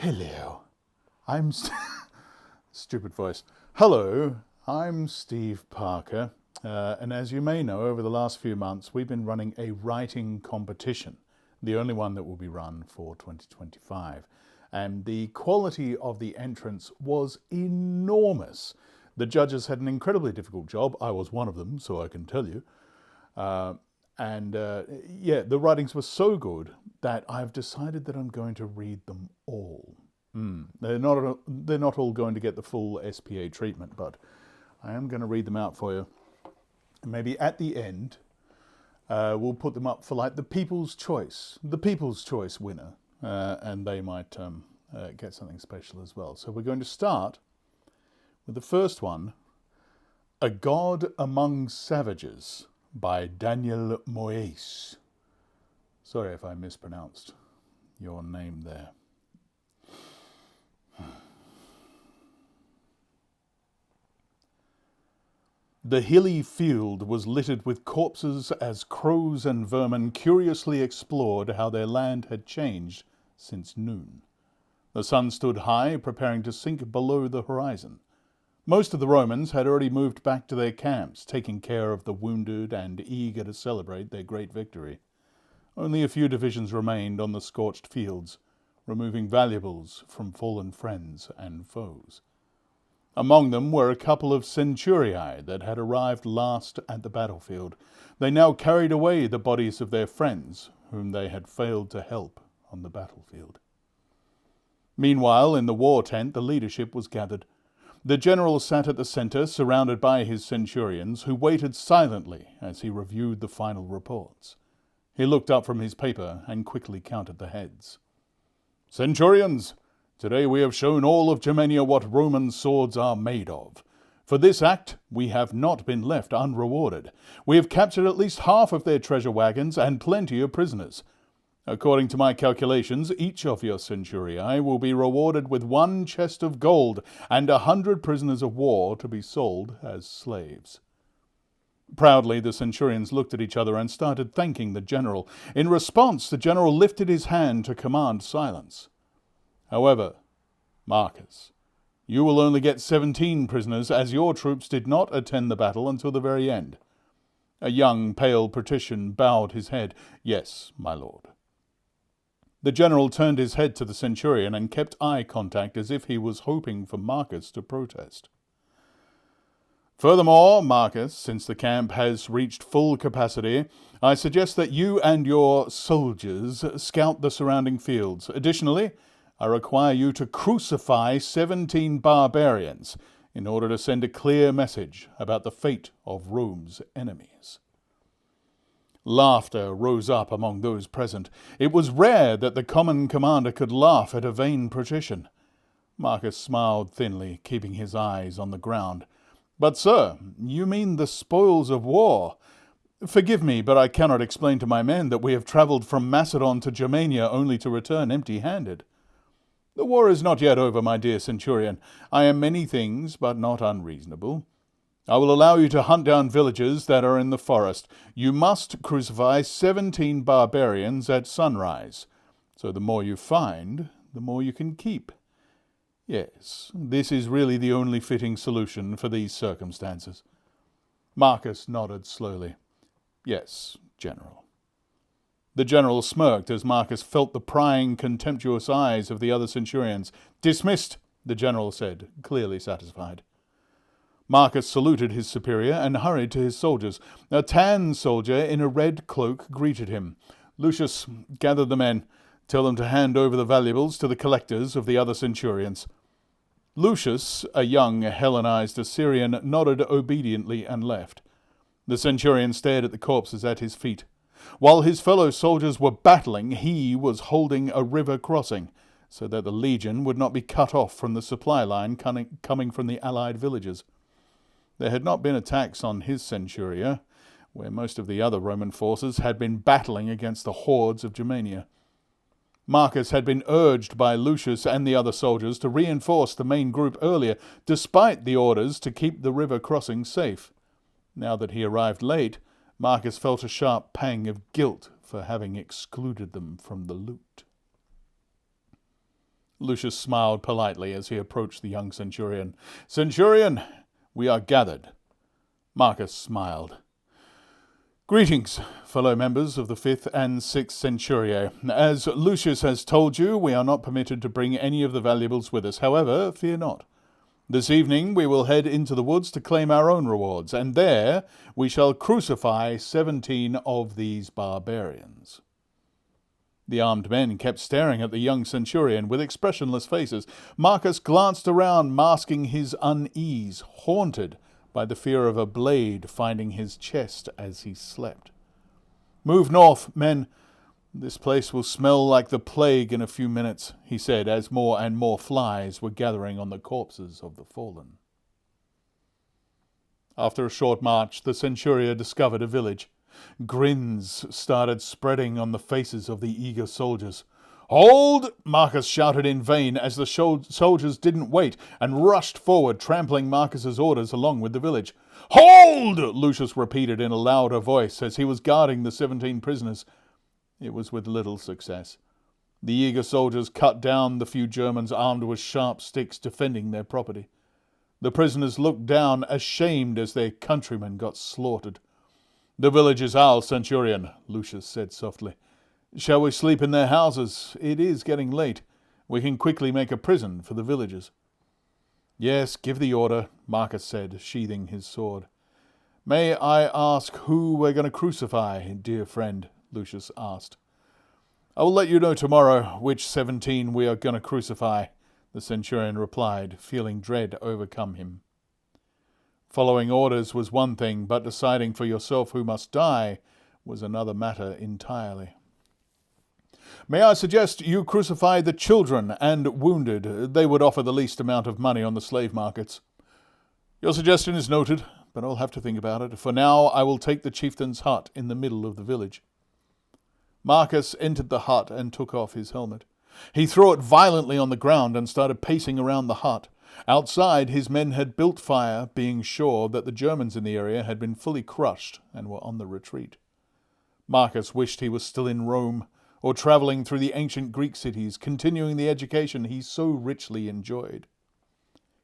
Hello, I'm... Stupid voice. Hello, I'm Steve Parker, and as you may know, over the last few months we've been running a writing competition, the only one that will be run for 2025. And the quality of the entrants was enormous. The judges had an incredibly difficult job. I was one of them, so I can tell you. The writings were so good that I've decided that I'm going to read them all. They're not all going to get the full SPA treatment, but I am going to read them out for you. Maybe at the end, we'll put them up for like the People's Choice winner, and they might get something special as well. So we're going to start with the first one, A God Among Savages by Daniël Moeijes. Sorry if I mispronounced your name there. The hilly field was littered with corpses as crows and vermin curiously explored how their land had changed since noon. The sun stood high, preparing to sink below the horizon. Most of the Romans had already moved back to their camps, taking care of the wounded and eager to celebrate their great victory. Only a few divisions remained on the scorched fields, removing valuables from fallen friends and foes. Among them were a couple of centurii that had arrived last at the battlefield. They now carried away the bodies of their friends, whom they had failed to help on the battlefield. Meanwhile, in the war tent, the leadership was gathered. The general sat at the center, surrounded by his centurions, who waited silently as he reviewed the final reports. He looked up from his paper and quickly counted the heads. "Centurions, today we have shown all of Germania what Roman swords are made of. For this act, we have not been left unrewarded. We have captured at least half of their treasure wagons and plenty of prisoners. According to my calculations, each of your centurii will be rewarded with 1 chest of gold and 100 prisoners of war to be sold as slaves." Proudly, the centurions looked at each other and started thanking the general. In response, the general lifted his hand to command silence. "However, Marcus, you will only get 17 prisoners, as your troops did not attend the battle until the very end." A young, pale patrician bowed his head. "Yes, my lord." The general turned his head to the centurion and kept eye contact as if he was hoping for Marcus to protest. "Furthermore, Marcus, since the camp has reached full capacity, I suggest that you and your soldiers scout the surrounding fields. Additionally, I require you to crucify 17 barbarians in order to send a clear message about the fate of Rome's enemies." Laughter rose up among those present. It was rare that the common commander could laugh at a vain patrician. Marcus smiled thinly, keeping his eyes on the ground. "But, sir, you mean the spoils of war. Forgive me, but I cannot explain to my men that we have travelled from Macedon to Germania only to return empty-handed." "The war is not yet over, my dear centurion. I am many things, but not unreasonable. I will allow you to hunt down villages that are in the forest. You must crucify 17 barbarians at sunrise. So the more you find, the more you can keep. Yes, this is really the only fitting solution for these circumstances." Marcus nodded slowly. "Yes, General." The general smirked as Marcus felt the prying, contemptuous eyes of the other centurions. "Dismissed," the general said, clearly satisfied. Marcus saluted his superior and hurried to his soldiers. A tan soldier in a red cloak greeted him. "Lucius, gather the men. Tell them to hand over the valuables to the collectors of the other centurions." Lucius, a young Hellenized Assyrian, nodded obediently and left. The centurion stared at the corpses at his feet. While his fellow soldiers were battling, he was holding a river crossing, so that the legion would not be cut off from the supply line coming from the allied villages. There had not been attacks on his centuria, where most of the other Roman forces had been battling against the hordes of Germania. Marcus had been urged by Lucius and the other soldiers to reinforce the main group earlier, despite the orders to keep the river crossing safe. Now that he arrived late, Marcus felt a sharp pang of guilt for having excluded them from the loot. Lucius smiled politely as he approached the young centurion. "Centurion, we are gathered." Marcus smiled. "Greetings, fellow members of the 5th and 6th Centuriae. As Lucius has told you, we are not permitted to bring any of the valuables with us. However, fear not. This evening we will head into the woods to claim our own rewards, and there we shall crucify 17 of these barbarians." The armed men kept staring at the young centurion with expressionless faces. Marcus glanced around, masking his unease, haunted by the fear of a blade finding his chest as he slept. "Move north, men. This place will smell like the plague in a few minutes," he said, as more and more flies were gathering on the corpses of the fallen. After a short march, the centurion discovered a village. Grins started spreading on the faces of the eager soldiers. "Hold!" Marcus shouted in vain as the soldiers didn't wait and rushed forward, trampling Marcus's orders along with the village. "Hold!" Lucius repeated in a louder voice as he was guarding the 17 prisoners. It was with little success. The eager soldiers cut down the few Germans armed with sharp sticks defending their property. The prisoners looked down, ashamed as their countrymen got slaughtered. "The village is ours, centurion," Lucius said softly. "Shall we sleep in their houses? It is getting late. We can quickly make a prison for the villagers." "Yes, give the order," Marcus said, sheathing his sword. "May I ask who we're going to crucify, dear friend?" Lucius asked. "I will let you know tomorrow which 17 we are going to crucify," the centurion replied, feeling dread overcome him. Following orders was one thing, but deciding for yourself who must die was another matter entirely. "May I suggest you crucify the children and wounded? They would offer the least amount of money on the slave markets." "Your suggestion is noted, but I'll have to think about it. For now, I will take the chieftain's hut in the middle of the village." Marcus entered the hut and took off his helmet. He threw it violently on the ground and started pacing around the hut. Outside, his men had built fire, being sure that the Germans in the area had been fully crushed and were on the retreat. Marcus wished he was still in Rome, or travelling through the ancient Greek cities, continuing the education he so richly enjoyed.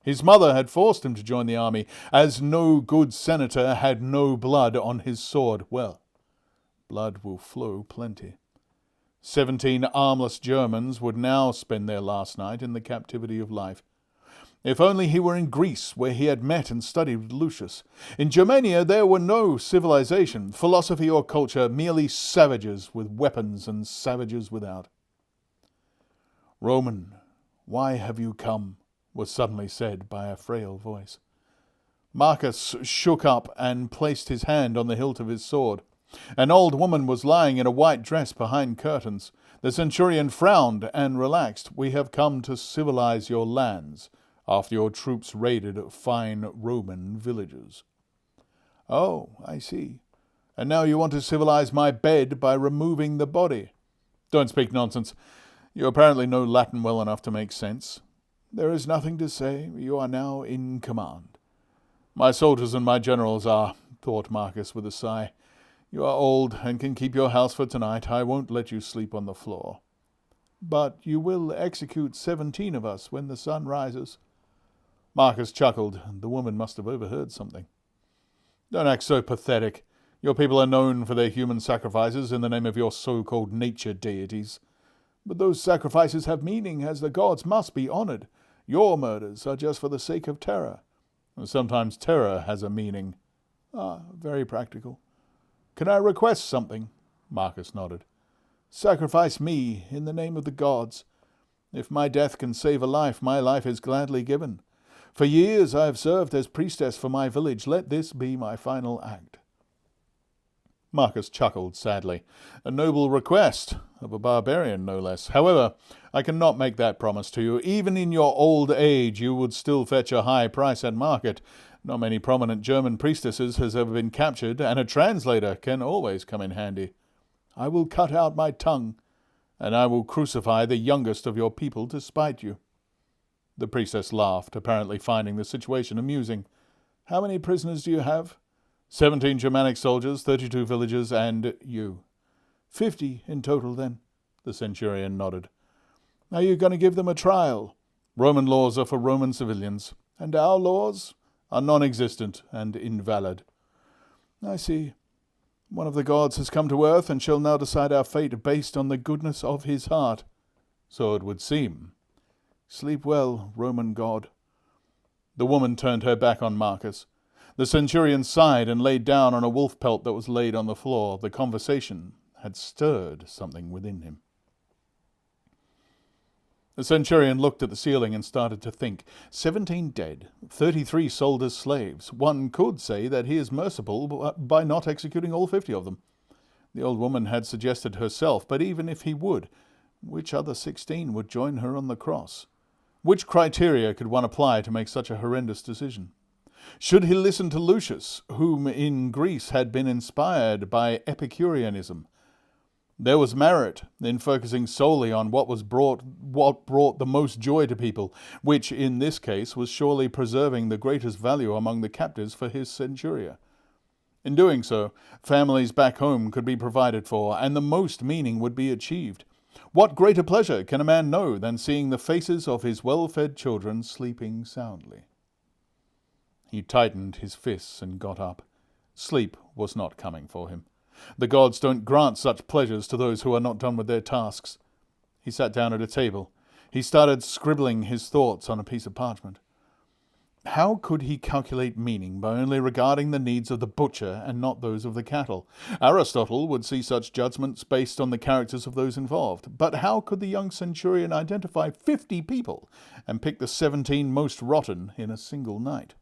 His mother had forced him to join the army, as no good senator had no blood on his sword. Well, blood will flow plenty. 17 armless Germans would now spend their last night in the captivity of life. If only he were in Greece, where he had met and studied with Lucius. In Germania there were no civilization, philosophy or culture, merely savages with weapons and savages without. "Roman, why have you come?" was suddenly said by a frail voice. Marcus shook up and placed his hand on the hilt of his sword. An old woman was lying in a white dress behind curtains. The centurion frowned and relaxed. "We have come to civilize your lands, after your troops raided fine Roman villages." "Oh, I see. And now you want to civilize my bed by removing the body." "Don't speak nonsense. You apparently know Latin well enough to make sense." "There is nothing to say. You are now in command." "My soldiers and my generals are," thought Marcus with a sigh. "You are old and can keep your house for tonight. I won't let you sleep on the floor." "But you will execute 17 of us when the sun rises." Marcus chuckled. The woman must have overheard something. "Don't act so pathetic. Your people are known for their human sacrifices in the name of your so-called nature deities." "But those sacrifices have meaning, as the gods must be honored. Your murders are just for the sake of terror." "Sometimes terror has a meaning." "Ah, very practical." "Can I request something?" Marcus nodded. "Sacrifice me in the name of the gods. If my death can save a life, my life is gladly given. For years I have served as priestess for my village. Let this be my final act." Marcus chuckled sadly. "A noble request, of a barbarian no less. However, I cannot make that promise to you. Even in your old age you would still fetch a high price at market. Not many prominent German priestesses has ever been captured, and a translator can always come in handy." "I will cut out my tongue." "And I will crucify the youngest of your people to spite you." The priestess laughed, apparently finding the situation amusing. "How many prisoners do you have?" 17 Germanic soldiers, 32 villagers, and you." 50 in total, then?" The centurion nodded. Are you going to give them a trial? Roman laws are for Roman civilians, and our laws are non-existent and invalid. I see. One of the gods has come to earth and shall now decide our fate based on the goodness of his heart. So it would seem. Sleep well, Roman god. The woman turned her back on Marcus. The centurion sighed and laid down on a wolf pelt that was laid on the floor. The conversation had stirred something within him. The centurion looked at the ceiling and started to think. 17 dead, 33 sold as slaves. One could say that he is merciful by not executing all 50 of them. The old woman had suggested herself, but even if he would, which other 16 would join her on the cross? Which criteria could one apply to make such a horrendous decision? Should he listen to Lucius, whom in Greece had been inspired by Epicureanism? There was merit in focusing solely on what brought the most joy to people, which in this case was surely preserving the greatest value among the captives for his centuria. In doing so, families back home could be provided for, and the most meaning would be achieved. What greater pleasure can a man know than seeing the faces of his well-fed children sleeping soundly? He tightened his fists and got up. Sleep was not coming for him. The gods don't grant such pleasures to those who are not done with their tasks. He sat down at a table. He started scribbling his thoughts on a piece of parchment. How could he calculate meaning by only regarding the needs of the butcher and not those of the cattle? Aristotle would see such judgments based on the characters of those involved. But how could the young centurion identify 50 people and pick the 17 most rotten in a single night?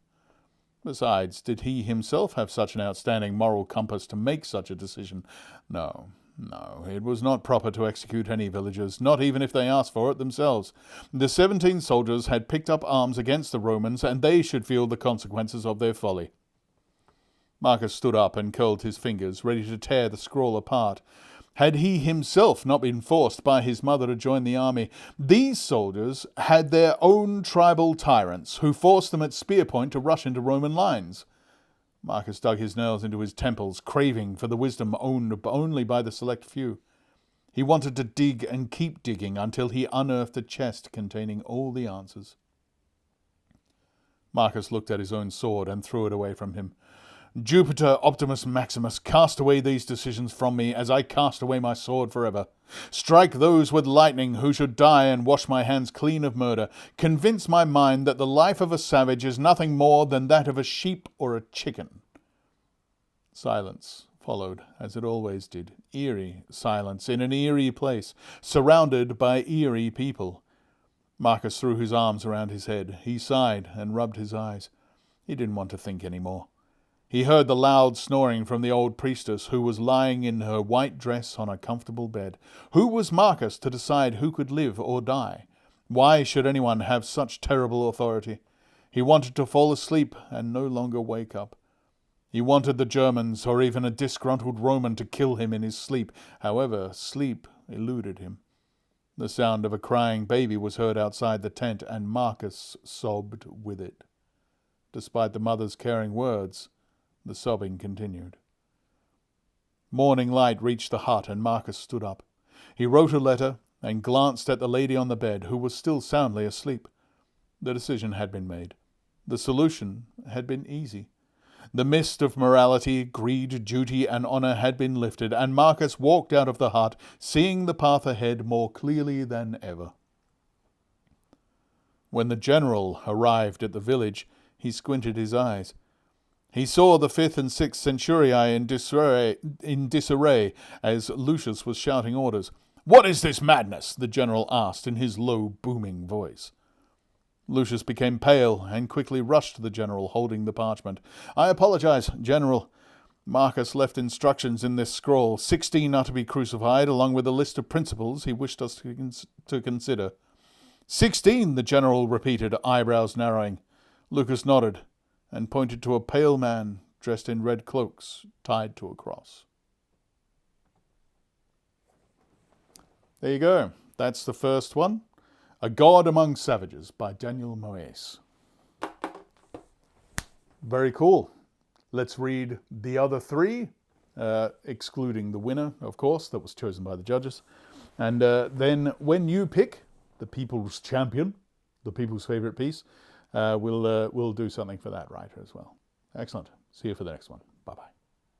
Besides, did he himself have such an outstanding moral compass to make such a decision? No, it was not proper to execute any villagers, not even if they asked for it themselves. The 17 soldiers had picked up arms against the Romans, and they should feel the consequences of their folly. Marcus stood up and curled his fingers, ready to tear the scroll apart. Had he himself not been forced by his mother to join the army, these soldiers had their own tribal tyrants, who forced them at spear point to rush into Roman lines. Marcus dug his nails into his temples, craving for the wisdom owned only by the select few. He wanted to dig and keep digging until he unearthed a chest containing all the answers. Marcus looked at his own sword and threw it away from him. Jupiter Optimus Maximus, cast away these decisions from me as I cast away my sword forever. Strike those with lightning who should die and wash my hands clean of murder. Convince my mind that the life of a savage is nothing more than that of a sheep or a chicken. Silence followed, as it always did. Eerie silence in an eerie place, surrounded by eerie people. Marcus threw his arms around his head. He sighed and rubbed his eyes. He didn't want to think any more. He heard the loud snoring from the old priestess, who was lying in her white dress on a comfortable bed. Who was Marcus to decide who could live or die? Why should anyone have such terrible authority? He wanted to fall asleep and no longer wake up. He wanted the Germans or even a disgruntled Roman to kill him in his sleep. However, sleep eluded him. The sound of a crying baby was heard outside the tent, and Marcus sobbed with it. Despite the mother's caring words, the sobbing continued. Morning light reached the hut, and Marcus stood up. He wrote a letter and glanced at the lady on the bed, who was still soundly asleep. The decision had been made. The solution had been easy. The mist of morality, greed, duty, and honor had been lifted, and Marcus walked out of the hut, seeing the path ahead more clearly than ever. When the general arrived at the village, he squinted his eyes. He saw the 5th and 6th centuriae in disarray as Lucius was shouting orders. "What is this madness?" the general asked in his low, booming voice. Lucius became pale and quickly rushed to the general, holding the parchment. "I apologize, General. Marcus left instructions in this scroll. 16 are to be crucified, along with a list of principles he wished us to consider." 16, the general repeated, eyebrows narrowing. Lucas nodded and pointed to a pale man dressed in red cloaks tied to a cross. There you go. That's the first one. A God Among Savages by Daniel Moeijes. Very cool. Let's read the other 3, excluding the winner, of course, that was chosen by the judges. And then when you pick, the people's champion, the people's favourite piece, we'll do something for that writer as well. Excellent. See you for the next one.